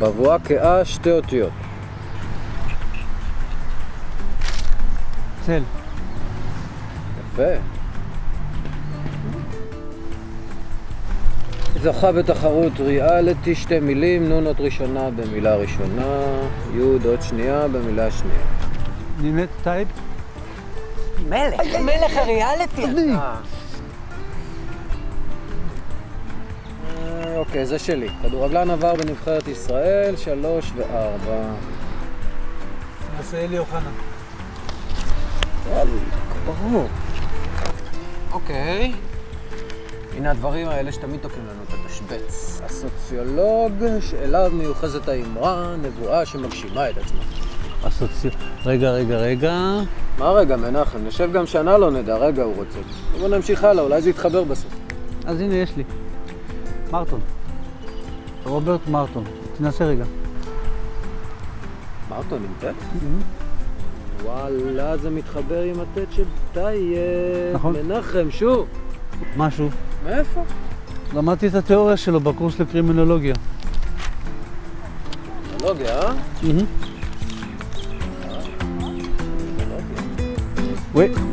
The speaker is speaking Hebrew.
בבואה כאה 2 אותיות. צל. יפה. זכה בתחרות ריאליטי 2 מילים, נ' אות ראשונה במילה ראשונה, י' אות שנייה במילה שנייה. נינת טייפ? מלך, מלך הריאליטי. אוקיי, זה שלי. כדורגלן עבר בנבחרת ישראל, 3 ו-4. נעשה אלי אוחנה. ברור. אוקיי. הנה הדברים האלה שתמיד תוקעים לנו את התשבץ. הסוציולוג שאליו מיוחסת האמרה, נבואה שמגשימה את עצמה. רגע. מה רגע, מנחם? נשב גם שנה לא נדע, רגע הוא רוצה. בוא נמשיך הלאה, אולי זה יתחבר בסוף. אז הנה יש לי. מרטון. רוברט מרטון. תנסה רגע. מרטון עם טט? וואלה, זה מתחבר עם הטט של טייב. נכון. מנחם, שוב. משהו. מאיפה? למדתי את התיאוריה שלו בקורס לקרימינולוגיה. קרימינולוגיה, אה? וואי.